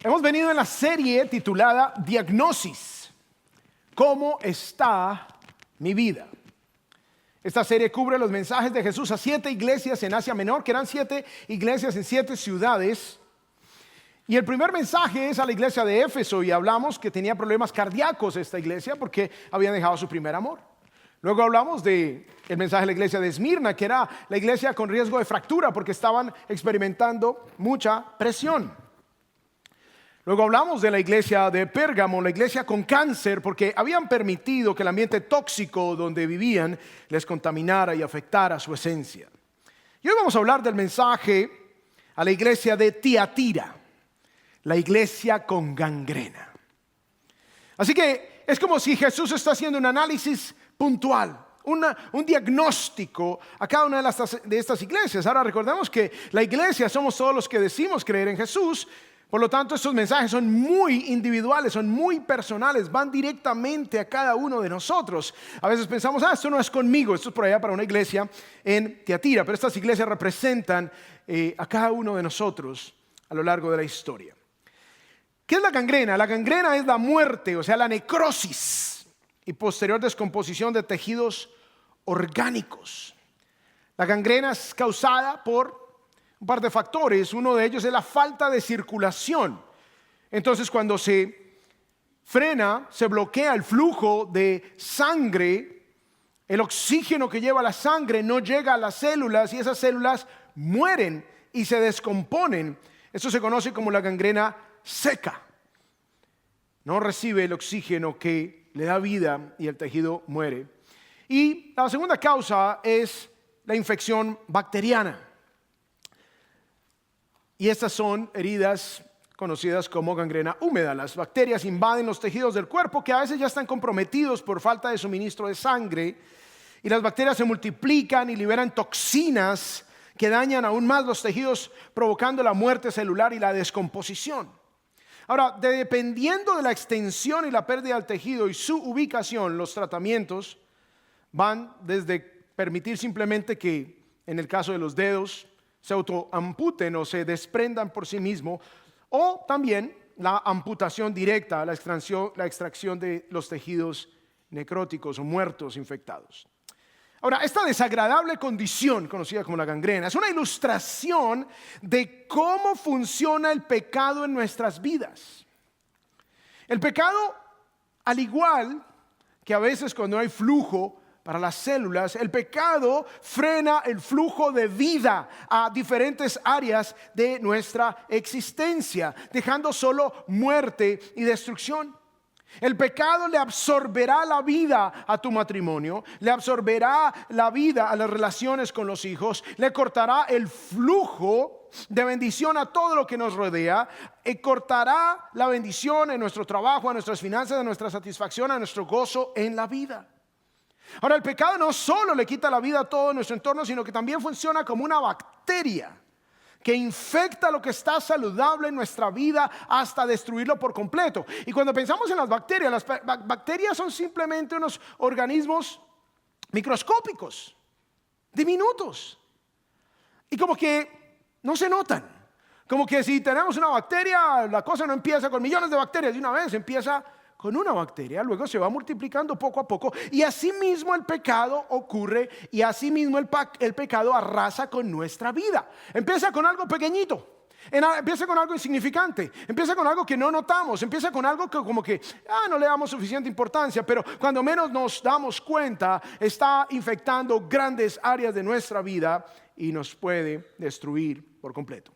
Hemos venido en la serie titulada Diagnosis. ¿Cómo está mi vida? Esta serie cubre los mensajes de Jesús a 7 iglesias en Asia Menor, que eran 7 iglesias en 7 ciudades. Y el primer mensaje es a la iglesia de Éfeso, y hablamos que tenía problemas cardíacos esta iglesia porque habían dejado su primer amor. Luego hablamos del mensaje de la iglesia de Esmirna, que era la iglesia con riesgo de fractura porque estaban experimentando mucha presión. Luego hablamos de la iglesia de Pérgamo, la iglesia con cáncer, porque habían permitido que el ambiente tóxico donde vivían les contaminara y afectara su esencia. Y hoy vamos a hablar del mensaje a la iglesia de Tiatira, la iglesia con gangrena. Así que es como si Jesús está haciendo un análisis puntual, un diagnóstico a cada una de estas iglesias. Ahora recordemos que la iglesia somos todos los que decimos creer en Jesús. Por lo tanto, estos mensajes son muy individuales, son muy personales, van directamente a cada uno de nosotros. A veces pensamos, esto no es conmigo, esto es por allá para una iglesia en Tiatira, pero estas iglesias representan a cada uno de nosotros a lo largo de la historia. ¿Qué es la gangrena? La gangrena es la muerte, o sea, la necrosis y posterior descomposición de tejidos orgánicos. La gangrena es causada por un par de factores. Uno de ellos es la falta de circulación. Entonces, cuando se frena, se bloquea el flujo de sangre, el oxígeno que lleva la sangre no llega a las células y esas células mueren y se descomponen. Eso se conoce como la gangrena seca. No recibe el oxígeno que le da vida y el tejido muere. Y la segunda causa es la infección bacteriana. Y estas son heridas conocidas como gangrena húmeda. Las bacterias invaden los tejidos del cuerpo que a veces ya están comprometidos por falta de suministro de sangre. Y las bacterias se multiplican y liberan toxinas que dañan aún más los tejidos, provocando la muerte celular y la descomposición. Ahora, dependiendo de la extensión y la pérdida del tejido y su ubicación, los tratamientos van desde permitir simplemente que, en el caso de los dedos, se autoamputen o se desprendan por sí mismos, o también la amputación directa, la extracción de los tejidos necróticos o muertos infectados. Ahora, esta desagradable condición conocida como la gangrena es una ilustración de cómo funciona el pecado en nuestras vidas. El pecado, al igual que a veces cuando hay flujo para las células, el pecado frena el flujo de vida a diferentes áreas de nuestra existencia, dejando solo muerte y destrucción. El pecado le absorberá la vida a tu matrimonio, le absorberá la vida a las relaciones con los hijos, le cortará el flujo de bendición a todo lo que nos rodea, y cortará la bendición en nuestro trabajo, a nuestras finanzas, a nuestra satisfacción, a nuestro gozo en la vida. Ahora, el pecado no solo le quita la vida a todo nuestro entorno, sino que también funciona como una bacteria que infecta lo que está saludable en nuestra vida hasta destruirlo por completo. Y cuando pensamos en las bacterias son simplemente unos organismos microscópicos, diminutos, y como que no se notan. Como que si tenemos una bacteria, la cosa no empieza con millones de bacterias de una vez, empieza con una bacteria, luego se va multiplicando poco a poco, y así mismo el pecado ocurre, y así mismo el pecado arrasa con nuestra vida. Empieza con algo pequeñito, empieza con algo insignificante, empieza con algo que no notamos, empieza con algo que como que no le damos suficiente importancia, pero cuando menos nos damos cuenta, está infectando grandes áreas de nuestra vida y nos puede destruir por completo.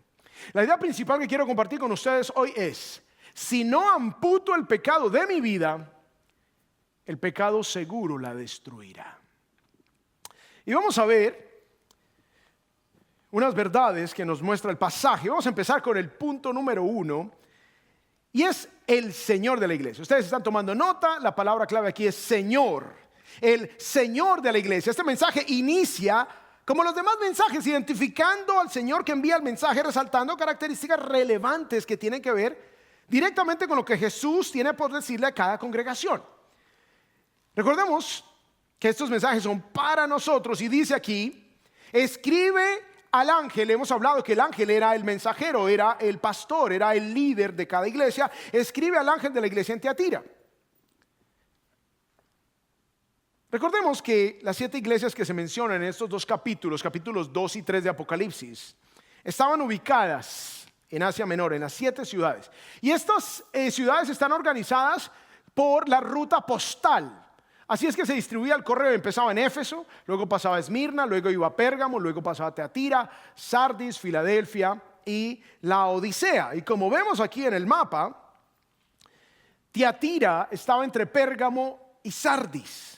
La idea principal que quiero compartir con ustedes hoy es: si no amputo el pecado de mi vida, el pecado seguro la destruirá. Y vamos a ver unas verdades que nos muestra el pasaje. Vamos a empezar con el punto número 1, y es el Señor de la iglesia. Ustedes están tomando nota, la palabra clave aquí es Señor. El Señor de la iglesia. Este mensaje inicia como los demás mensajes, identificando al Señor que envía el mensaje, resaltando características relevantes que tienen que ver directamente con lo que Jesús tiene por decirle a cada congregación. Recordemos que estos mensajes son para nosotros, y dice aquí: escribe al ángel. Hemos hablado que el ángel era el mensajero, era el pastor, era el líder de cada iglesia. Escribe al ángel de la iglesia en Tiatira. Recordemos que las 7 iglesias que se mencionan en estos 2 capítulos, capítulos 2 y 3 de Apocalipsis, estaban ubicadas en Asia Menor, en las 7 ciudades. Y estas ciudades están organizadas por la ruta postal. Así es que se distribuía el correo. Empezaba en Éfeso, luego pasaba a Esmirna, luego iba a Pérgamo, luego pasaba a Tiatira, Sardis, Filadelfia y la Odisea. Y como vemos aquí en el mapa, Tiatira estaba entre Pérgamo y Sardis.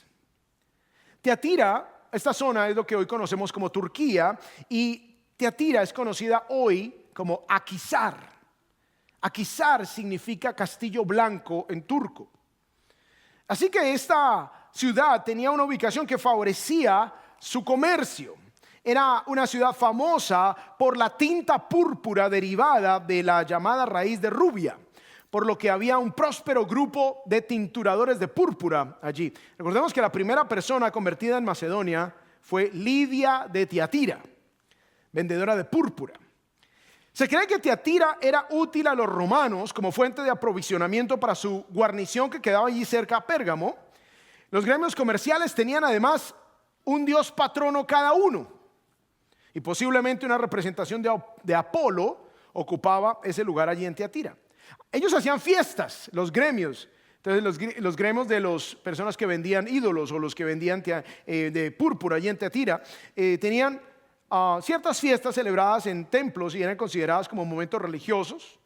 Tiatira, esta zona es lo que hoy conocemos como Turquía, y Tiatira es conocida hoy como Akhisar. Akhisar significa castillo blanco en turco. Así que esta ciudad tenía una ubicación que favorecía su comercio. Era una ciudad famosa por la tinta púrpura derivada de la llamada raíz de rubia, por lo que había un próspero grupo de tinturadores de púrpura allí. Recordemos que la primera persona convertida en Macedonia fue Lidia de Tiatira, vendedora de púrpura. Se cree que Tiatira era útil a los romanos como fuente de aprovisionamiento para su guarnición que quedaba allí cerca a Pérgamo. Los gremios comerciales tenían además un dios patrono cada uno, y posiblemente una representación de Apolo ocupaba ese lugar allí en Tiatira. Ellos hacían fiestas, los gremios. Entonces los gremios de las personas que vendían ídolos o los que vendían de púrpura allí en Tiatira tenían ciertas fiestas celebradas en templos y eran consideradas como momentos religiosos.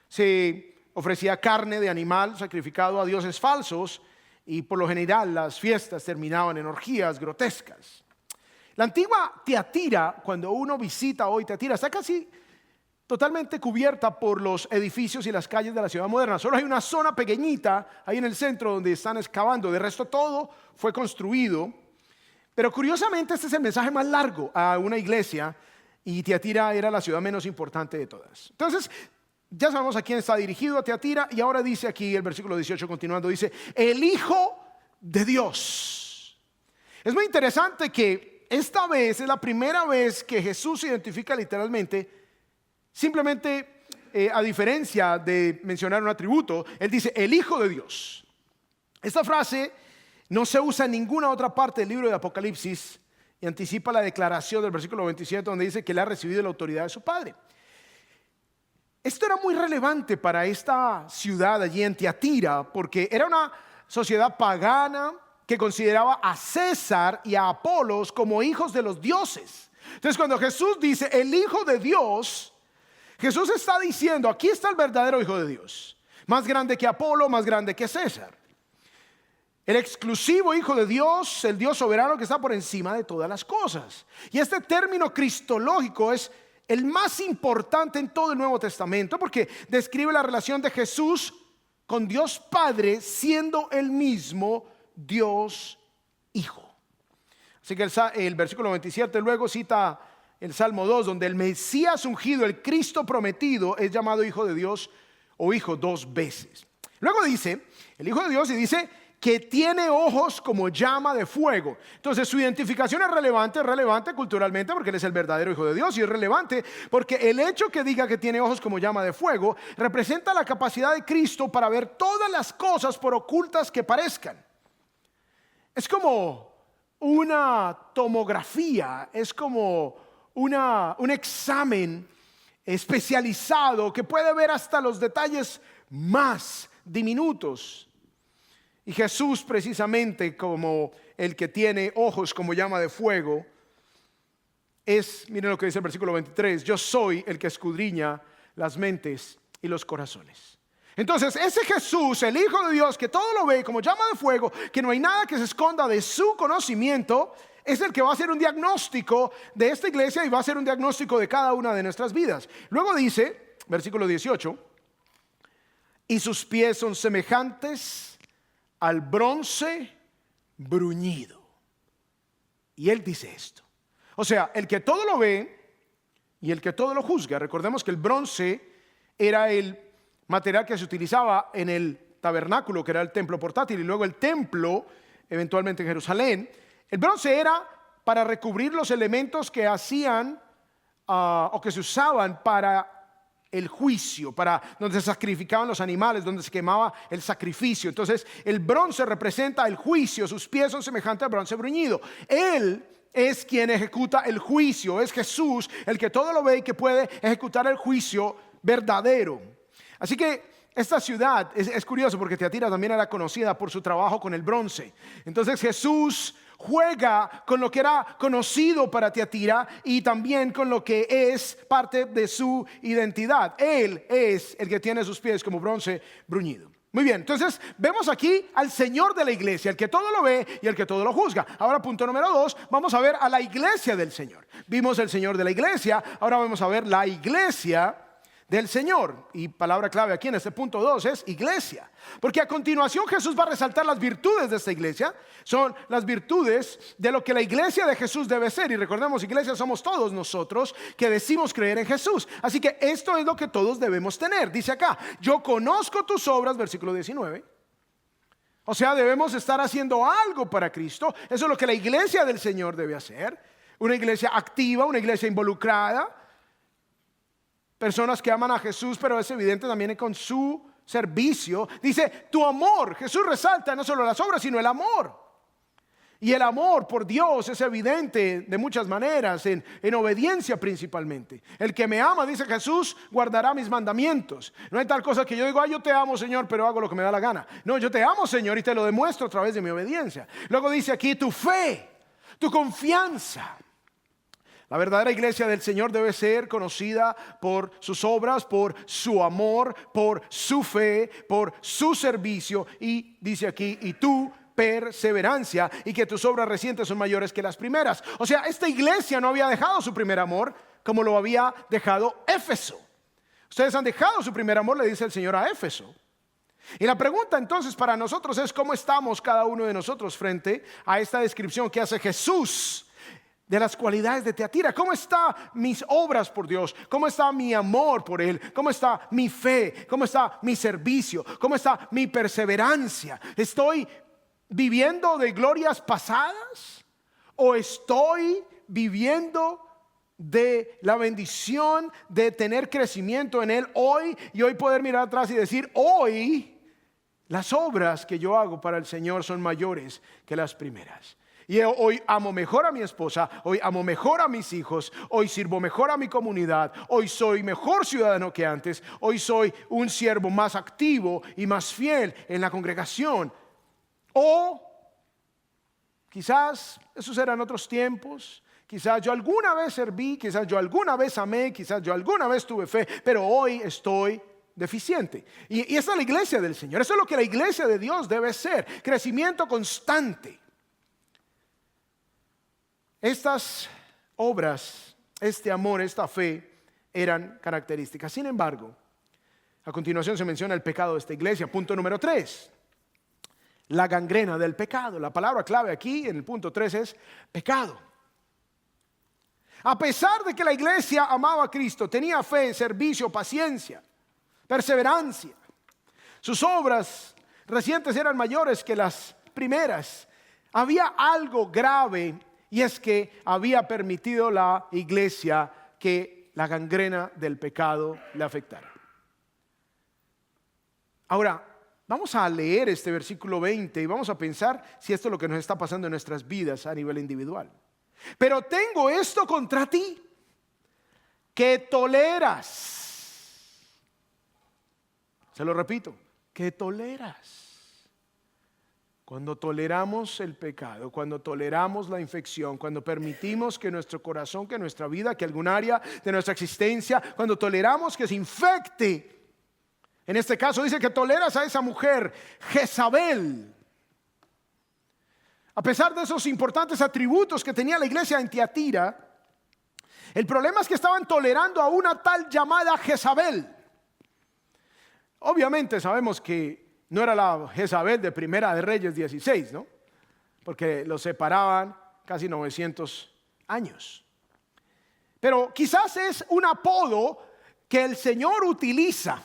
Se ofrecía carne de animal sacrificado a dioses falsos, y por lo general las fiestas terminaban en orgías grotescas. La antigua Tiatira, cuando uno visita hoy Tiatira, está casi totalmente cubierta por los edificios y las calles de la ciudad moderna. Solo hay una zona pequeñita ahí en el centro donde están excavando. De resto todo fue construido. Pero curiosamente este es el mensaje más largo a una iglesia, y Tiatira era la ciudad menos importante de todas. Entonces ya sabemos a quién está dirigido, a Tiatira. Y ahora dice aquí el versículo 18 continuando, dice: el Hijo de Dios. Es muy interesante que esta vez es la primera vez que Jesús se identifica literalmente. Simplemente a diferencia de mencionar un atributo, él dice el Hijo de Dios. Esta frase no se usa en ninguna otra parte del libro de Apocalipsis y anticipa la declaración del versículo 27 donde dice que él ha recibido la autoridad de su Padre. Esto era muy relevante para esta ciudad allí en Tiatira, porque era una sociedad pagana que consideraba a César y a Apolos como hijos de los dioses. Entonces cuando Jesús dice el Hijo de Dios, Jesús está diciendo: aquí está el verdadero Hijo de Dios, más grande que Apolo, más grande que César, el exclusivo Hijo de Dios, el Dios soberano que está por encima de todas las cosas. Y este término cristológico es el más importante en todo el Nuevo Testamento, porque describe la relación de Jesús con Dios Padre, siendo el mismo Dios Hijo. Así que el versículo 27 luego cita el Salmo 2, donde el Mesías ungido, el Cristo prometido, es llamado Hijo de Dios o Hijo 2 veces. Luego dice el Hijo de Dios, y dice que tiene ojos como llama de fuego. Entonces su identificación es relevante culturalmente, porque él es el verdadero Hijo de Dios, y es relevante porque el hecho que diga que tiene ojos como llama de fuego representa la capacidad de Cristo para ver todas las cosas por ocultas que parezcan. Es como una tomografía, es como un examen especializado que puede ver hasta los detalles más diminutos. Y Jesús, precisamente como el que tiene ojos como llama de fuego, miren lo que dice el versículo 23: yo soy el que escudriña las mentes y los corazones. Entonces ese Jesús, el Hijo de Dios, que todo lo ve como llama de fuego, que no hay nada que se esconda de su conocimiento, es el que va a hacer un diagnóstico de esta iglesia y va a hacer un diagnóstico de cada una de nuestras vidas. Luego dice, versículo 18: y sus pies son semejantes al bronce bruñido. Y él dice esto. O sea, el que todo lo ve y el que todo lo juzga. Recordemos que el bronce era el material que se utilizaba en el tabernáculo, que era el templo portátil, y luego el templo, eventualmente en Jerusalén. El bronce era para recubrir los elementos que hacían o que se usaban para el juicio, para donde se sacrificaban los animales, donde se quemaba el sacrificio. Entonces el bronce representa el juicio, sus pies son semejantes al bronce bruñido. Él es quien ejecuta el juicio, es Jesús el que todo lo ve y que puede ejecutar el juicio verdadero. Así que esta ciudad es curioso porque Tiatira también era conocida por su trabajo con el bronce. Entonces Jesús juega con lo que era conocido para Tiatira y también con lo que es parte de su identidad. Él es el que tiene sus pies como bronce bruñido. Muy bien, entonces vemos aquí al Señor de la iglesia, el que todo lo ve y el que todo lo juzga. Ahora, punto número 2, vamos a ver a la iglesia del Señor. Vimos el Señor de la iglesia, ahora vamos a ver la iglesia del Señor. Y palabra clave aquí en este punto 2 es iglesia, porque a continuación Jesús va a resaltar las virtudes de esta iglesia. Son las virtudes de lo que la iglesia de Jesús debe ser. Y recordemos, iglesia somos todos nosotros que decimos creer en Jesús. Así que esto es lo que todos debemos tener. Dice acá: yo conozco tus obras, versículo 19. O sea, debemos estar haciendo algo para Cristo. Eso es lo que la iglesia del Señor debe hacer. Una iglesia activa, una iglesia involucrada, personas que aman a Jesús, pero es evidente también con su servicio. Dice, tu amor. Jesús resalta no solo las obras, sino el amor. Y el amor por Dios es evidente de muchas maneras, en obediencia principalmente. El que me ama, dice Jesús, guardará mis mandamientos. No hay tal cosa que yo digo, yo te amo, Señor, pero hago lo que me da la gana. No, yo te amo, Señor, y te lo demuestro a través de mi obediencia. Luego dice aquí, tu fe, tu confianza. La verdadera iglesia del Señor debe ser conocida por sus obras, por su amor, por su fe, por su servicio. Y dice aquí, y tu perseverancia, y que tus obras recientes son mayores que las primeras. O sea, esta iglesia no había dejado su primer amor como lo había dejado Éfeso. Ustedes han dejado su primer amor, le dice el Señor a Éfeso. Y la pregunta entonces para nosotros es: ¿cómo estamos cada uno de nosotros frente a esta descripción que hace Jesús de las cualidades de Tiatira? ¿Cómo están mis obras por Dios? ¿Cómo está mi amor por Él? ¿Cómo está mi fe? ¿Cómo está mi servicio? ¿Cómo está mi perseverancia? ¿Estoy viviendo de glorias pasadas? ¿O estoy viviendo de la bendición de tener crecimiento en Él hoy? Y hoy poder mirar atrás y decir, hoy las obras que yo hago para el Señor son mayores que las primeras. Y hoy amo mejor a mi esposa, hoy amo mejor a mis hijos, hoy sirvo mejor a mi comunidad, hoy soy mejor ciudadano que antes, hoy soy un siervo más activo y más fiel en la congregación. O quizás esos eran otros tiempos, quizás yo alguna vez serví, quizás yo alguna vez amé, quizás yo alguna vez tuve fe, pero hoy estoy deficiente. Y esa es la iglesia del Señor, eso es lo que la iglesia de Dios debe ser, crecimiento constante. Estas obras, este amor, esta fe eran características. Sin embargo, a continuación se menciona el pecado de esta iglesia. Punto número 3, la gangrena del pecado. La palabra clave aquí en el punto 3 es pecado. A pesar de que la iglesia amaba a Cristo, tenía fe, servicio, paciencia, perseverancia, sus obras recientes eran mayores que las primeras, había algo grave. Y es que había permitido la iglesia que la gangrena del pecado le afectara. Ahora, vamos a leer este versículo 20 y vamos a pensar si esto es lo que nos está pasando en nuestras vidas a nivel individual. Pero tengo esto contra ti, que toleras. Se lo repito, que toleras. Cuando toleramos el pecado, cuando toleramos la infección, cuando permitimos que nuestro corazón, que nuestra vida, que algún área de nuestra existencia, cuando toleramos que se infecte. En este caso dice que toleras a esa mujer, Jezabel. A pesar de esos importantes atributos que tenía la iglesia en Tiatira, el problema es que estaban tolerando a una tal llamada Jezabel. Obviamente sabemos que no era la Jezabel de Primera de Reyes 16, ¿no? Porque los separaban casi 900 años. Pero quizás es un apodo que el Señor utiliza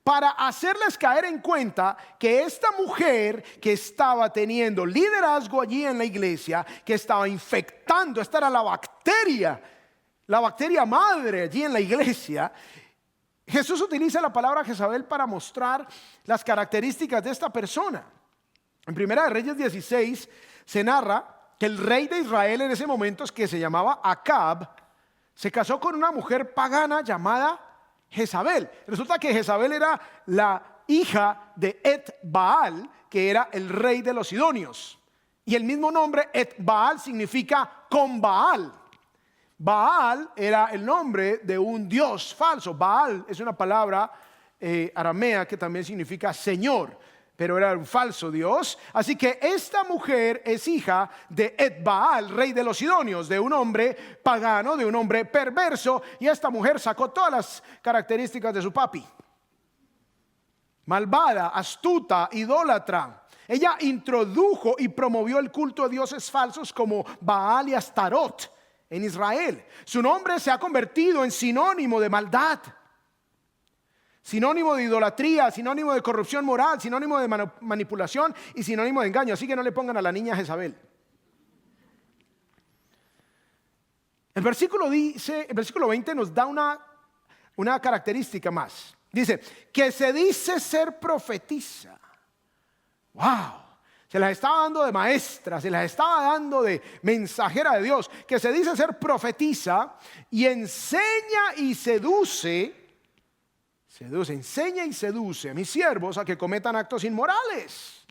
para hacerles caer en cuenta que esta mujer que estaba teniendo liderazgo allí en la iglesia, que estaba infectando, esta era la bacteria, la bacteria madre allí en la iglesia, Jesús utiliza la palabra Jezabel para mostrar las características de esta persona. En Primera de Reyes 16 se narra que el rey de Israel en ese momento, que se llamaba Acab, se casó con una mujer pagana llamada Jezabel. Resulta que Jezabel era la hija de Et-Baal, que era el rey de los sidonios. Y el mismo nombre Et-Baal significa con Baal. Baal era el nombre de un dios falso. Baal es una palabra aramea que también significa señor, pero era un falso dios. Así que esta mujer es hija de Et-Baal, rey de los sidonios, de un hombre pagano, de un hombre perverso. Y esta mujer sacó todas las características de su papi: malvada, astuta, idólatra. Ella introdujo y promovió el culto a dioses falsos como Baal y Astarot en Israel. Su nombre se ha convertido en sinónimo de maldad, sinónimo de idolatría, sinónimo de corrupción moral, sinónimo de manipulación y sinónimo de engaño. Así que no le pongan a la niña Jezabel. El versículo 20 nos da una característica más. Dice, que se dice ser profetisa. ¡Wow! Se las estaba dando de maestra, se las estaba dando de mensajera de Dios. Que se dice ser profetisa y enseña y seduce, enseña y seduce a mis siervos a que cometan actos inmorales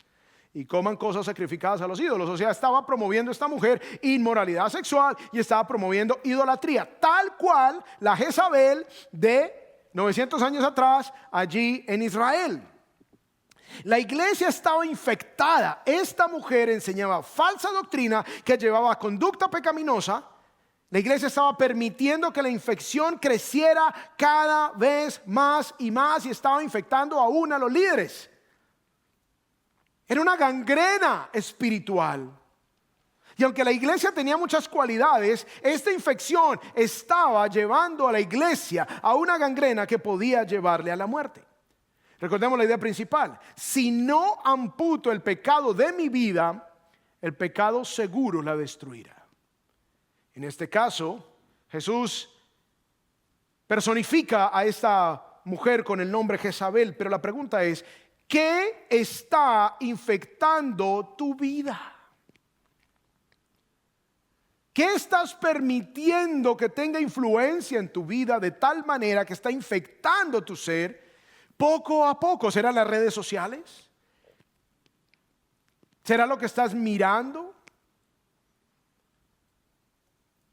y coman cosas sacrificadas a los ídolos. O sea, estaba promoviendo esta mujer inmoralidad sexual y estaba promoviendo idolatría, tal cual la Jezabel de 900 años atrás allí en Israel. La iglesia estaba infectada. Esta mujer enseñaba falsa doctrina que llevaba a conducta pecaminosa. La iglesia estaba permitiendo que la infección creciera cada vez más y más y estaba infectando aún a los líderes. Era una gangrena espiritual. Y aunque la iglesia tenía muchas cualidades, esta infección estaba llevando a la iglesia a una gangrena que podía llevarle a la muerte. Recordemos la idea principal: si no amputo el pecado de mi vida, el pecado seguro la destruirá. En este caso, Jesús personifica a esta mujer con el nombre Jezabel, pero la pregunta es: ¿qué está infectando tu vida? ¿Qué estás permitiendo que tenga influencia en tu vida de tal manera que está infectando tu ser poco a poco? ¿Será las redes sociales? ¿Será lo que estás mirando?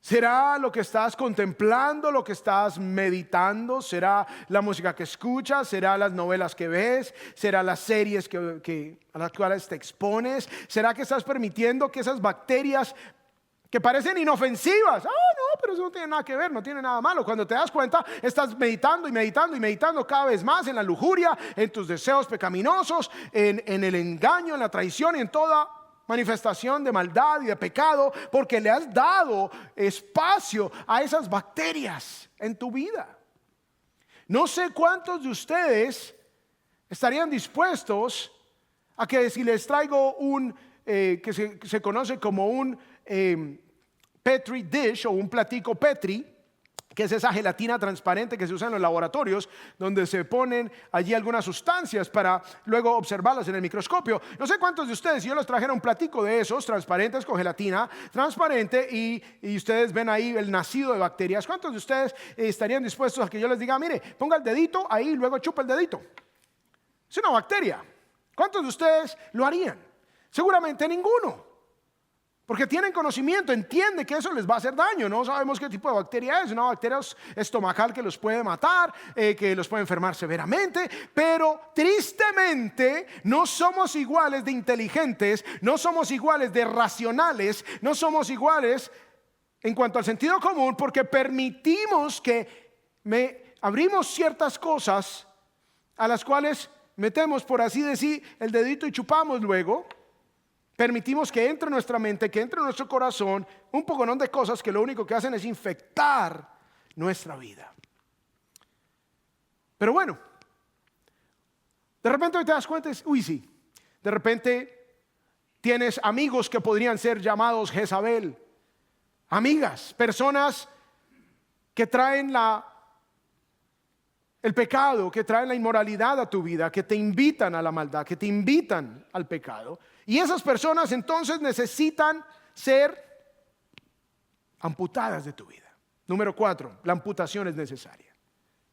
¿Será lo que estás contemplando, lo que estás meditando? ¿Será la música que escuchas? ¿Será las novelas que ves? ¿Será las series a las cuales te expones? ¿Será que estás permitiendo que esas bacterias que parecen inofensivas, no, pero eso no tiene nada que ver, no tiene nada malo, cuando te das cuenta estás meditando y meditando y meditando cada vez más en la lujuria, en tus deseos pecaminosos, en el engaño, en la traición y en toda manifestación de maldad y de pecado, porque le has dado espacio a esas bacterias en tu vida? No sé cuántos de ustedes estarían dispuestos a que si les traigo un que se conoce como un Petri dish o un platico Petri, que es esa gelatina transparente que se usa en los laboratorios, donde se ponen allí algunas sustancias para luego observarlas en el microscopio. No sé cuántos de ustedes, si yo les trajera un platico de esos transparentes con gelatina transparente y ustedes ven ahí el nacido de bacterias, ¿cuántos de ustedes estarían dispuestos a que yo les diga, mire, ponga el dedito ahí y luego chupa el dedito? Es una bacteria. ¿Cuántos de ustedes lo harían? Seguramente ninguno. Porque tienen conocimiento, entienden que eso les va a hacer daño. No sabemos qué tipo de bacteria es, una bacteria estomacal que los puede matar, que los puede enfermar severamente. Pero tristemente no somos iguales de inteligentes, no somos iguales de racionales, no somos iguales en cuanto al sentido común, porque permitimos que abrimos ciertas cosas a las cuales metemos, por así decir, el dedito y chupamos luego. Permitimos que entre en nuestra mente, que entre en nuestro corazón un poconón de cosas que lo único que hacen es infectar nuestra vida. Pero bueno, de repente hoy te das cuenta, sí, de repente tienes amigos que podrían ser llamados Jezabel, amigas, personas que traen el pecado, que traen la inmoralidad a tu vida, que te invitan a la maldad, que te invitan al pecado. Y esas personas entonces necesitan ser amputadas de tu vida. Número 4, la amputación es necesaria.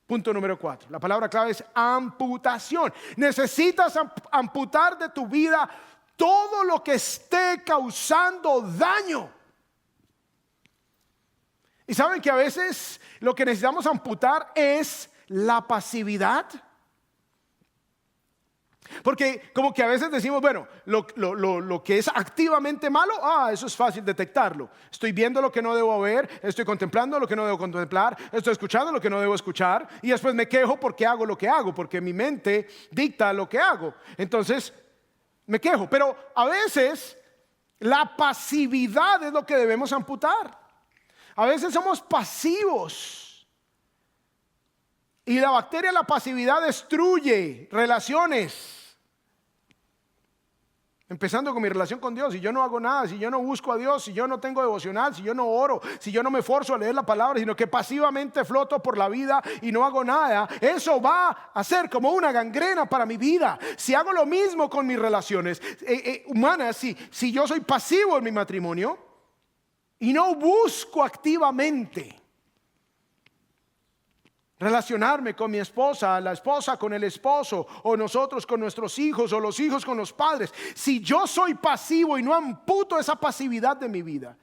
Punto número 4, la palabra clave es amputación. Necesitas amputar de tu vida todo lo que esté causando daño. Y saben que a veces lo que necesitamos amputar es la pasividad. Porque como que a veces decimos, bueno, lo que es activamente malo, eso es fácil detectarlo. Estoy viendo lo que no debo ver, estoy contemplando lo que no debo contemplar, estoy escuchando lo que no debo escuchar, y después me quejo porque hago lo que hago, porque mi mente dicta lo que hago. Entonces me quejo. Pero a veces la pasividad es lo que debemos amputar. A veces somos pasivos. Y la bacteria de la pasividad destruye relaciones. Empezando con mi relación con Dios. Si yo no hago nada, si yo no busco a Dios, si yo no tengo devocional, si yo no oro, si yo no me esfuerzo a leer la palabra, sino que pasivamente floto por la vida y no hago nada, eso va a ser como una gangrena para mi vida. Si hago lo mismo con mis relaciones humanas, si yo soy pasivo en mi matrimonio y no busco activamente relacionarme con mi esposa, la esposa con el esposo, o nosotros con nuestros hijos, o los hijos con los padres, si yo soy pasivo y no amputo esa pasividad de mi vida,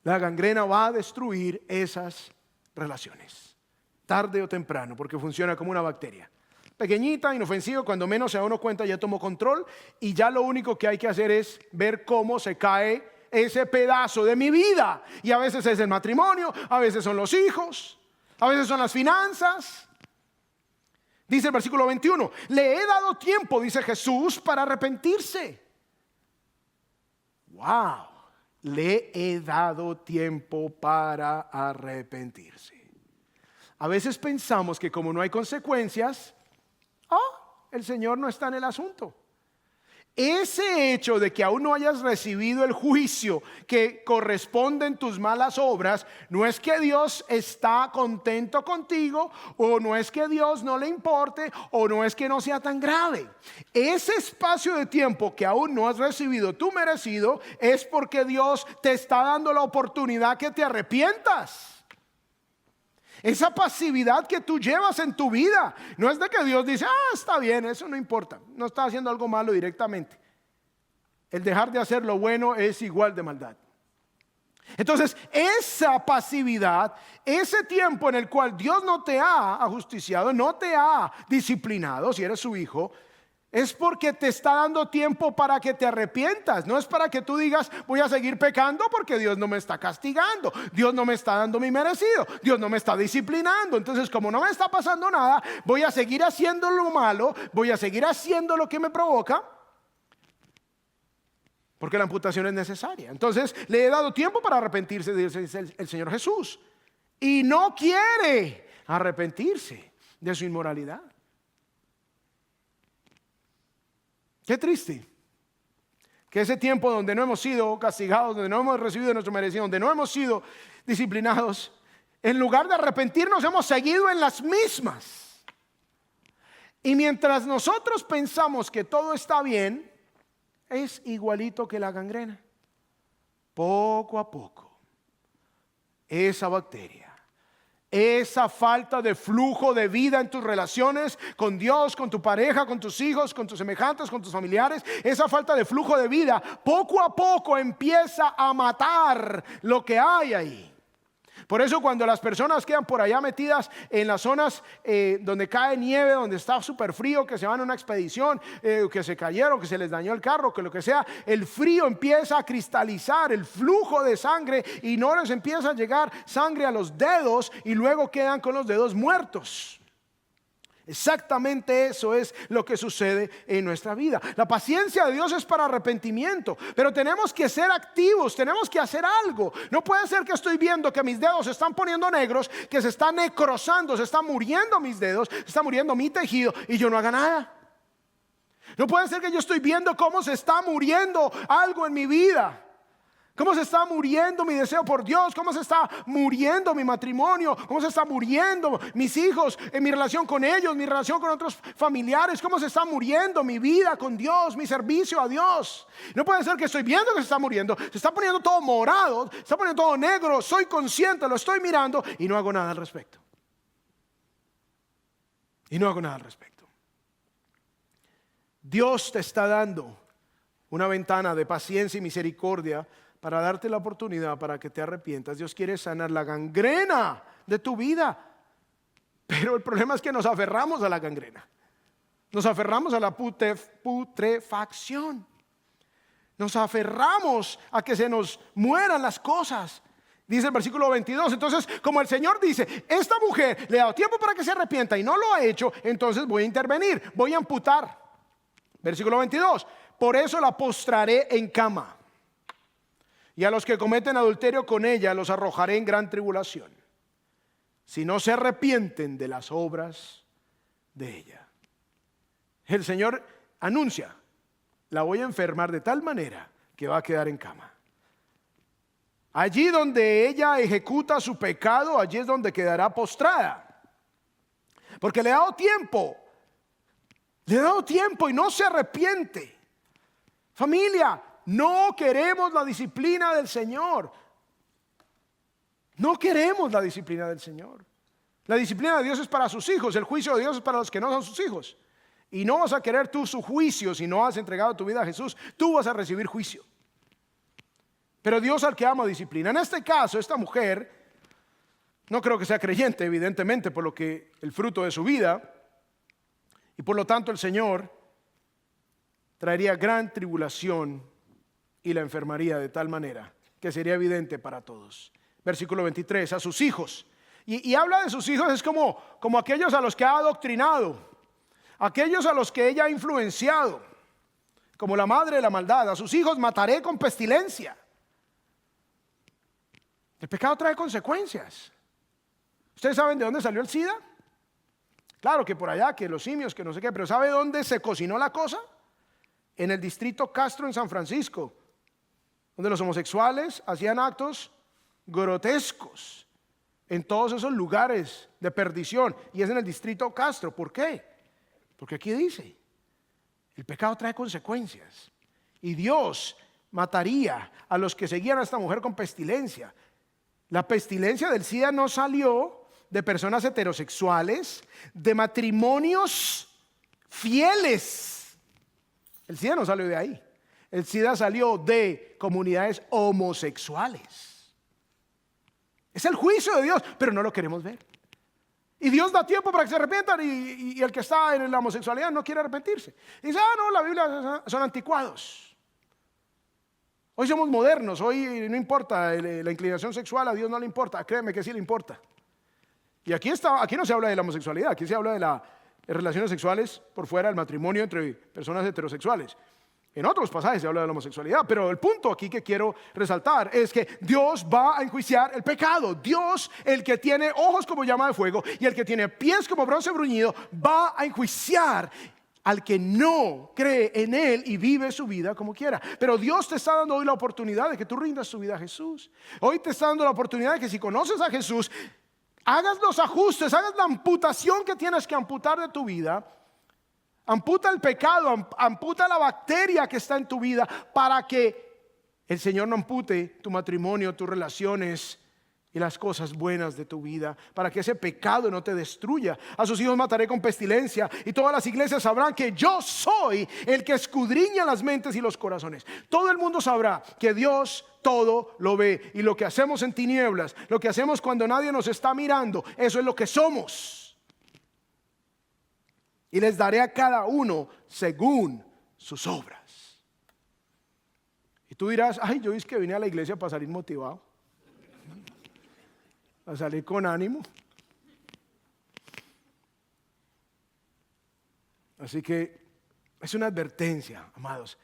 la gangrena va a destruir esas relaciones, tarde o temprano, porque funciona como una bacteria. Pequeñita, inofensiva, cuando menos se da uno cuenta ya tomó control, y ya lo único que hay que hacer es ver cómo se cae ese pedazo de mi vida. Y a veces es el matrimonio, a veces son los hijos, a veces son las finanzas. Dice el versículo 21, le he dado tiempo, dice Jesús, para arrepentirse. Wow, le he dado tiempo para arrepentirse. A veces pensamos que como no hay consecuencias, el Señor no está en el asunto. Ese hecho de que aún no hayas recibido el juicio que corresponde en tus malas obras, no es que Dios está contento contigo, o no es que Dios no le importe, o no es que no sea tan grave. Ese espacio de tiempo que aún no has recibido tu merecido es porque Dios te está dando la oportunidad que te arrepientas. Esa pasividad que tú llevas en tu vida no es de que Dios dice, está bien, eso no importa, no está haciendo algo malo directamente. El dejar de hacer lo bueno es igual de maldad. Entonces esa pasividad, ese tiempo en el cual Dios no te ha ajusticiado, no te ha disciplinado si eres su hijo, es porque te está dando tiempo para que te arrepientas. No es para que tú digas, voy a seguir pecando porque Dios no me está castigando, Dios no me está dando mi merecido, Dios no me está disciplinando. Entonces, como no me está pasando nada, voy a seguir haciendo lo malo, voy a seguir haciendo lo que me provoca, porque la amputación es necesaria. Entonces, le he dado tiempo para arrepentirse, dice el Señor Jesús, y no quiere arrepentirse de su inmoralidad. Qué triste que ese tiempo donde no hemos sido castigados, donde no hemos recibido nuestro merecido, donde no hemos sido disciplinados, en lugar de arrepentirnos hemos seguido en las mismas. Y mientras nosotros pensamos que todo está bien, es igualito que la gangrena. Poco a poco, esa bacteria, esa falta de flujo de vida en tus relaciones con Dios, con tu pareja, con tus hijos, con tus semejantes, con tus familiares, esa falta de flujo de vida poco a poco empieza a matar lo que hay ahí. Por eso cuando las personas quedan por allá metidas en las zonas donde cae nieve, donde está súper frío, que se van a una expedición, que se cayeron, que se les dañó el carro, que lo que sea, el frío empieza a cristalizar el flujo de sangre y no les empieza a llegar sangre a los dedos y luego quedan con los dedos muertos. Exactamente eso es lo que sucede en nuestra vida. La paciencia de Dios es para arrepentimiento, pero tenemos que ser activos, tenemos que hacer algo. No puede ser que estoy viendo que mis dedos se están poniendo negros, que se están necrosando, se están muriendo mis dedos, se está muriendo mi tejido y yo no haga nada. No puede ser que yo estoy viendo cómo se está muriendo algo en mi vida, ¿Cómo se está muriendo mi deseo por Dios? ¿Cómo se está muriendo mi matrimonio? ¿Cómo se está muriendo mis hijos, en mi relación con ellos, mi relación con otros familiares? ¿Cómo se está muriendo mi vida con Dios, mi servicio a Dios? No puede ser que estoy viendo que se está muriendo, se está poniendo todo morado, se está poniendo todo negro, soy consciente, lo estoy mirando y no hago nada al respecto. Y no hago nada al respecto. Dios te está dando una ventana de paciencia y misericordia para darte la oportunidad para que te arrepientas. Dios quiere sanar la gangrena de tu vida. Pero el problema es que nos aferramos a la gangrena. Nos aferramos a la putrefacción. Nos aferramos a que se nos mueran las cosas. Dice el versículo 22, entonces como el Señor dice, esta mujer le ha dado tiempo para que se arrepienta y no lo ha hecho, entonces voy a intervenir, voy a amputar. Versículo 22, por eso la postraré en cama. Y a los que cometen adulterio con ella los arrojaré en gran tribulación, si no se arrepienten de las obras de ella. El Señor anuncia, la voy a enfermar de tal manera que va a quedar en cama. Allí donde ella ejecuta su pecado, allí es donde quedará postrada. Porque le ha dado tiempo. Le ha dado tiempo y no se arrepiente. Familia, no queremos la disciplina del Señor. No queremos la disciplina del Señor. La disciplina de Dios es para sus hijos. El juicio de Dios es para los que no son sus hijos. Y no vas a querer tú su juicio si no has entregado tu vida a Jesús. Tú vas a recibir juicio. Pero Dios al que ama disciplina. En este caso, esta mujer, no creo que sea creyente, evidentemente, por lo que el fruto de su vida. Y por lo tanto el Señor traería gran tribulación y la enfermaría de tal manera que sería evidente para todos. Versículo 23, a sus hijos. Y habla de sus hijos, es como aquellos a los que ha adoctrinado, aquellos a los que ella ha influenciado, como la madre de la maldad. A sus hijos mataré con pestilencia. El pecado trae consecuencias. ¿Ustedes saben de dónde salió el SIDA? Claro que por allá, que los simios, que no sé qué, pero ¿sabe dónde se cocinó la cosa? En el distrito Castro en San Francisco, donde los homosexuales hacían actos grotescos en todos esos lugares de perdición. Y es en el distrito Castro. ¿Por qué? Porque aquí dice, el pecado trae consecuencias. Y Dios mataría a los que seguían a esta mujer con pestilencia. La pestilencia del SIDA no salió de personas heterosexuales, de matrimonios fieles. El SIDA no salió de ahí. El SIDA salió de comunidades homosexuales. Es el juicio de Dios, pero no lo queremos ver. Y Dios da tiempo para que se arrepientan y el que está en la homosexualidad no quiere arrepentirse. Y dice, no, la Biblia son anticuados. Hoy somos modernos, hoy no importa la inclinación sexual, a Dios no le importa, créeme que sí le importa. Y aquí no se habla de la homosexualidad, aquí se habla de relaciones sexuales por fuera del matrimonio entre personas heterosexuales. En otros pasajes se habla de la homosexualidad, pero el punto aquí que quiero resaltar es que Dios va a enjuiciar el pecado. Dios, el que tiene ojos como llama de fuego y el que tiene pies como bronce bruñido, va a enjuiciar al que no cree en Él y vive su vida como quiera. Pero Dios te está dando hoy la oportunidad de que tú rindas tu vida a Jesús. Hoy te está dando la oportunidad de que si conoces a Jesús, hagas los ajustes, hagas la amputación que tienes que amputar de tu vida. Amputa el pecado, amputa la bacteria que está en tu vida para que el Señor no ampute tu matrimonio, tus relaciones y las cosas buenas de tu vida, para que ese pecado no te destruya. A sus hijos mataré con pestilencia y todas las iglesias sabrán que yo soy el que escudriña las mentes y los corazones. Todo el mundo sabrá que Dios todo lo ve, y lo que hacemos en tinieblas, lo que hacemos cuando nadie nos está mirando, eso es lo que somos. Y les daré a cada uno según sus obras. Y tú dirás, yo es que vine a la iglesia para salir motivado, a salir con ánimo. Así que es una advertencia, amados.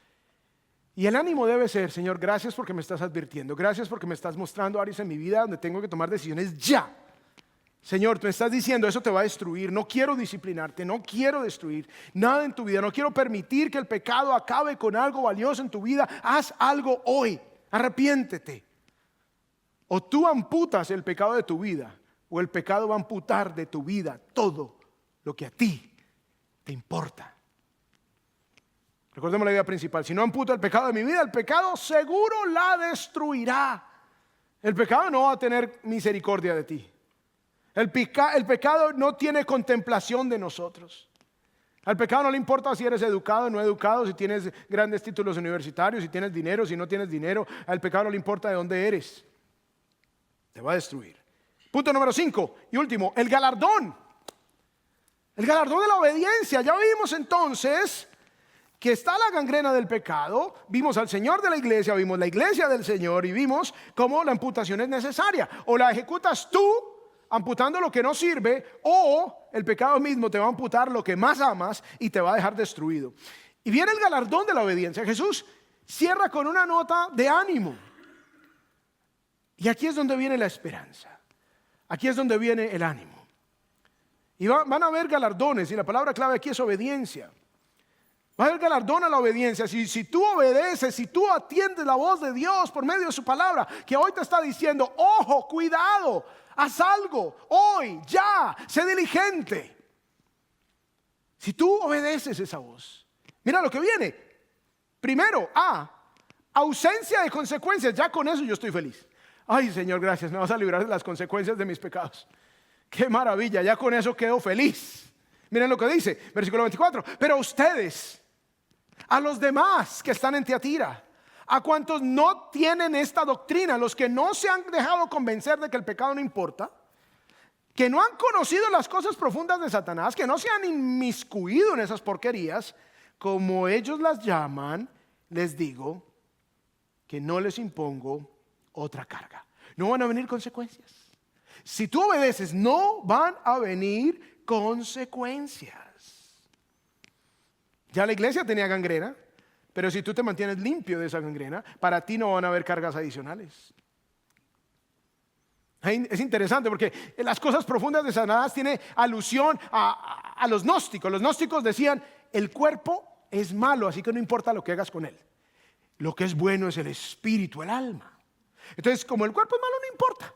Y el ánimo debe ser, Señor, gracias porque me estás advirtiendo. Gracias porque me estás mostrando áreas en mi vida donde tengo que tomar decisiones ya. Señor, tú me estás diciendo, eso te va a destruir. No quiero disciplinarte, no quiero destruir nada en tu vida. No quiero permitir que el pecado acabe con algo valioso en tu vida. Haz algo hoy. Arrepiéntete. O tú amputas el pecado de tu vida, o el pecado va a amputar de tu vida todo lo que a ti te importa. Recordemos la idea principal: si no amputa el pecado de mi vida, el pecado seguro la destruirá. El pecado no va a tener misericordia de ti. El pecado no tiene contemplación de nosotros. Al pecado no le importa si eres educado o no educado, si tienes grandes títulos universitarios, si tienes dinero, si no tienes dinero. Al pecado no le importa de dónde eres. Te va a destruir. Punto número 5 y último: el galardón. El galardón de la obediencia. Ya vimos entonces que está la gangrena del pecado, vimos al Señor de la iglesia, vimos la iglesia del Señor y vimos cómo la amputación es necesaria. O la ejecutas tú amputando lo que no sirve, o el pecado mismo te va a amputar lo que más amas y te va a dejar destruido. Y viene el galardón de la obediencia. Jesús cierra con una nota de ánimo. Y aquí es donde viene la esperanza. Aquí es donde viene el ánimo. Y van a haber galardones, y la palabra clave aquí es obediencia. Va a haber galardón a la obediencia. Si tú obedeces, si tú atiendes la voz de Dios por medio de su palabra, que hoy te está diciendo: ojo, cuidado, haz algo, hoy, ya, sé diligente. Si tú obedeces esa voz, mira lo que viene. Primero, ausencia de consecuencias. Ya con eso yo estoy feliz. Ay, Señor, gracias, me vas a librar de las consecuencias de mis pecados. Qué maravilla, ya con eso quedo feliz. Miren lo que dice, versículo 24: pero ustedes, a los demás que están en Tiatira, a cuantos no tienen esta doctrina, los que no se han dejado convencer de que el pecado no importa, que no han conocido las cosas profundas de Satanás, que no se han inmiscuido en esas porquerías, como ellos las llaman, les digo que no les impongo otra carga. No van a venir consecuencias. Si tú obedeces, no van a venir consecuencias. Ya la iglesia tenía gangrena, pero si tú te mantienes limpio de esa gangrena, para ti no van a haber cargas adicionales. Es interesante porque las cosas profundas de Satanás tiene alusión a los gnósticos. Los gnósticos decían: el cuerpo es malo, así que no importa lo que hagas con él. Lo que es bueno es el espíritu, el alma. Entonces, como el cuerpo es malo, no importa.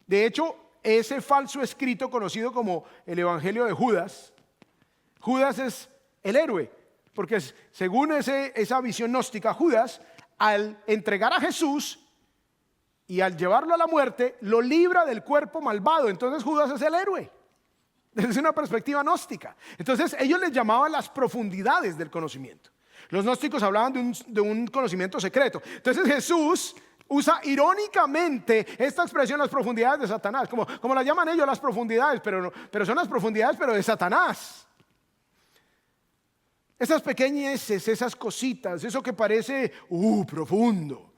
De hecho, ese falso escrito conocido como el Evangelio de Judas, Judas es el héroe, porque según esa visión gnóstica, Judas, al entregar a Jesús y al llevarlo a la muerte, lo libra del cuerpo malvado. Entonces Judas es el héroe, desde una perspectiva gnóstica. Entonces ellos les llamaban las profundidades del conocimiento. Los gnósticos hablaban de un conocimiento secreto. Entonces Jesús usa irónicamente esta expresión, las profundidades de Satanás, como la llaman ellos, las profundidades, pero son las profundidades, pero de Satanás. Esas pequeñeces, esas cositas, eso que parece profundo,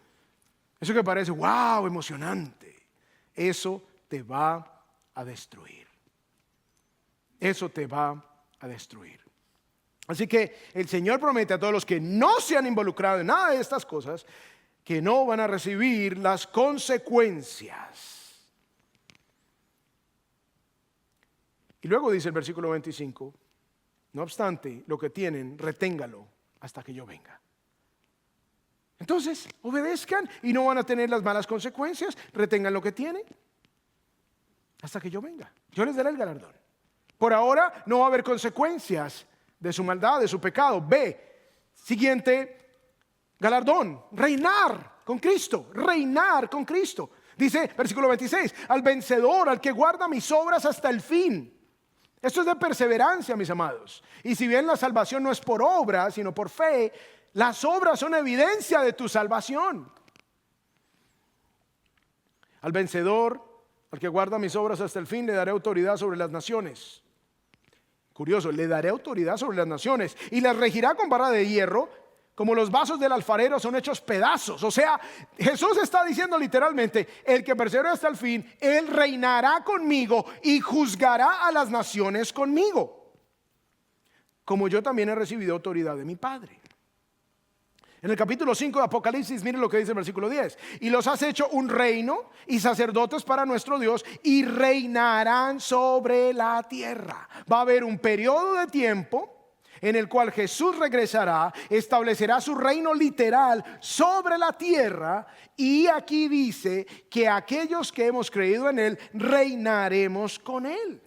eso que parece wow, emocionante, eso te va a destruir. Eso te va a destruir. Así que el Señor promete a todos los que no se han involucrado en nada de estas cosas que no van a recibir las consecuencias. Y luego dice el versículo 25: no obstante, lo que tienen, reténgalo hasta que yo venga. Entonces, obedezcan y no van a tener las malas consecuencias. Retengan lo que tienen hasta que yo venga. Yo les daré el galardón. Por ahora no va a haber consecuencias de su maldad, de su pecado. Siguiente galardón: reinar con Cristo. Reinar con Cristo. Dice versículo 26: al vencedor, al que guarda mis obras hasta el fin. Esto es de perseverancia, mis amados. Y si bien la salvación no es por obra, sino por fe, las obras son evidencia de tu salvación. Al vencedor, al que guarda mis obras hasta el fin, le daré autoridad sobre las naciones. Curioso, le daré autoridad sobre las naciones y las regirá con vara de hierro, como los vasos del alfarero son hechos pedazos. O sea, Jesús está diciendo literalmente: el que persevere hasta el fin, él reinará conmigo y juzgará a las naciones conmigo, como yo también he recibido autoridad de mi Padre. En el capítulo 5 de Apocalipsis, miren lo que dice el versículo 10: y los has hecho un reino y sacerdotes para nuestro Dios, y reinarán sobre la tierra. Va a haber un periodo de tiempo en el cual Jesús regresará, establecerá su reino literal sobre la tierra, y aquí dice que aquellos que hemos creído en Él reinaremos con Él.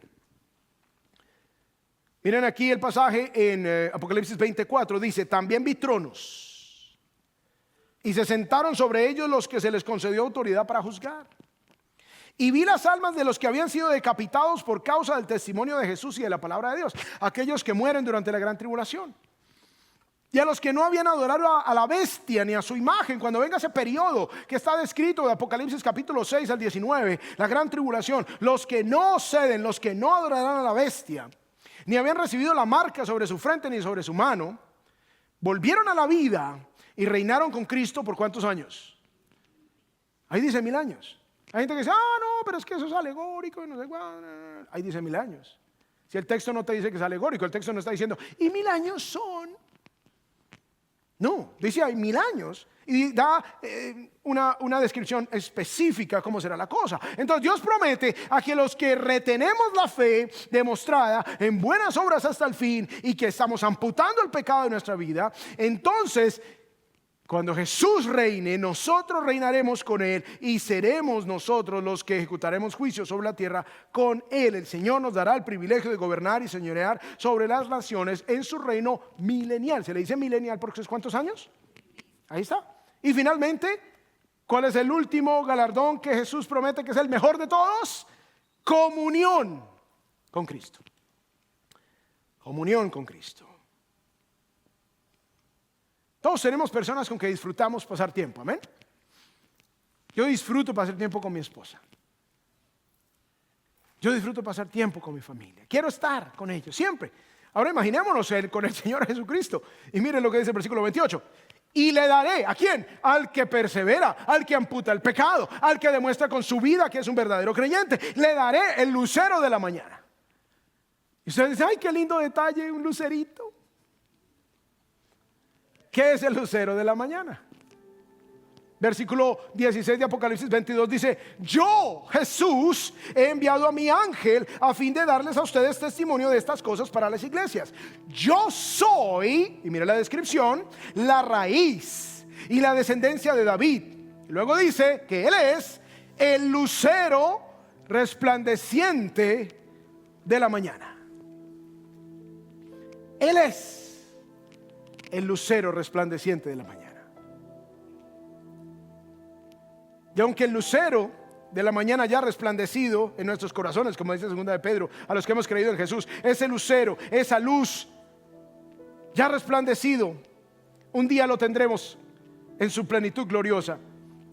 Miren aquí el pasaje en Apocalipsis 24, dice: también vi tronos, y se sentaron sobre ellos los que se les concedió autoridad para juzgar. Y vi las almas de los que habían sido decapitados por causa del testimonio de Jesús y de la palabra de Dios, aquellos que mueren durante la gran tribulación. Y a los que no habían adorado a la bestia ni a su imagen, cuando venga ese periodo que está descrito de Apocalipsis capítulo 6 al 19, la gran tribulación, los que no ceden, los que no adorarán a la bestia, ni habían recibido la marca sobre su frente ni sobre su mano, volvieron a la vida y reinaron con Cristo por ¿cuántos años? Ahí dice 1000 años. Hay gente que dice: no, pero es que eso es alegórico y no sé cuál. Ahí dice 1000 años. Si el texto no te dice que es alegórico, el texto no está diciendo y 1000 años son. No, dice hay 1000 años y da una descripción específica cómo será la cosa. Entonces Dios promete a que los que retenemos la fe demostrada en buenas obras hasta el fin, y que estamos amputando el pecado de nuestra vida, entonces cuando Jesús reine, nosotros reinaremos con Él, y seremos nosotros los que ejecutaremos juicio sobre la tierra con Él. El Señor nos dará el privilegio de gobernar y señorear sobre las naciones en su reino milenial. Se le dice milenial porque es ¿cuántos años? Ahí está. Y finalmente, ¿cuál es el último galardón que Jesús promete que es el mejor de todos? Comunión con Cristo. Comunión con Cristo. Todos tenemos personas con que disfrutamos pasar tiempo, amén. Yo disfruto pasar tiempo con mi esposa. Yo disfruto pasar tiempo con mi familia. Quiero estar con ellos siempre. Ahora imaginémonos con el Señor Jesucristo. Y miren lo que dice el versículo 28. Y le daré, ¿a quién? Al que persevera, al que amputa el pecado, al que demuestra con su vida que es un verdadero creyente. Le daré el lucero de la mañana. Y ustedes dicen: ay, qué lindo detalle, un lucerito. ¿Qué es el lucero de la mañana? Versículo 16 de Apocalipsis 22 dice: yo, Jesús, he enviado a mi ángel a fin de darles a ustedes testimonio de estas cosas para las iglesias. Yo soy, y mire la descripción, la raíz y la descendencia de David. Y luego dice que Él es el lucero resplandeciente de la mañana. Él es el lucero resplandeciente de la mañana. Y aunque el lucero de la mañana ya ha resplandecido en nuestros corazones, como dice 2 de Pedro, a los que hemos creído en Jesús, ese lucero, esa luz ya ha resplandecido, un día lo tendremos en su plenitud gloriosa.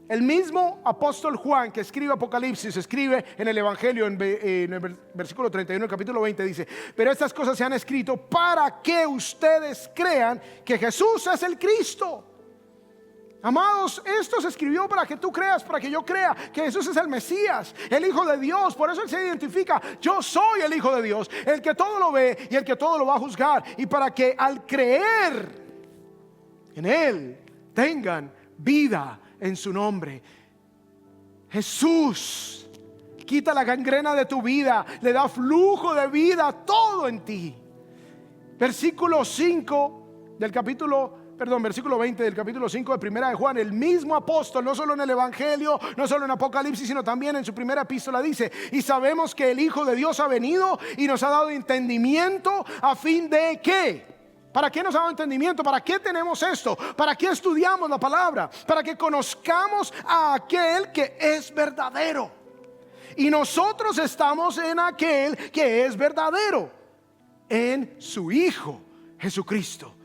El mismo apóstol Juan, que escribe Apocalipsis, escribe en el Evangelio en el versículo 31 del capítulo 20, dice: pero estas cosas se han escrito para que ustedes crean que Jesús es el Cristo. Amados, esto se escribió para que tú creas, para que yo crea que Jesús es el Mesías, el Hijo de Dios. Por eso Él se identifica: yo soy el Hijo de Dios, el que todo lo ve y el que todo lo va a juzgar. Y para que al creer en Él tengan vida en su nombre. Jesús quita la gangrena de tu vida, le da flujo de vida todo en ti. Versículo 5 del capítulo, versículo 20 del capítulo 5 de Primera de Juan, el mismo apóstol, no solo en el Evangelio, no solo en Apocalipsis, sino también en su primera epístola, dice: y sabemos que el Hijo de Dios ha venido y nos ha dado entendimiento, a fin de ¿qué? ¿Para qué nos ha dado entendimiento? ¿Para qué tenemos esto? ¿Para qué estudiamos la palabra? Para que conozcamos a aquel que es verdadero. Y nosotros estamos en aquel que es verdadero, en su Hijo Jesucristo.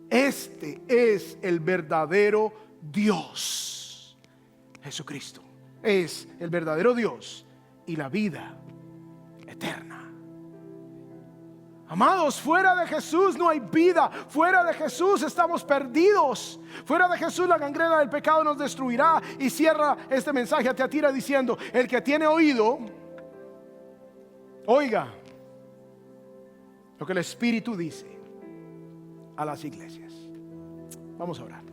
Este es el verdadero Dios. Jesucristo es el verdadero Dios y la vida eterna. Amados, fuera de Jesús no hay vida. Fuera de Jesús estamos perdidos. Fuera de Jesús la gangrena del pecado nos destruirá. Y cierra este mensaje a Tiatira diciendo: el que tiene oído, oiga lo que el Espíritu dice a las iglesias. Vamos a orar.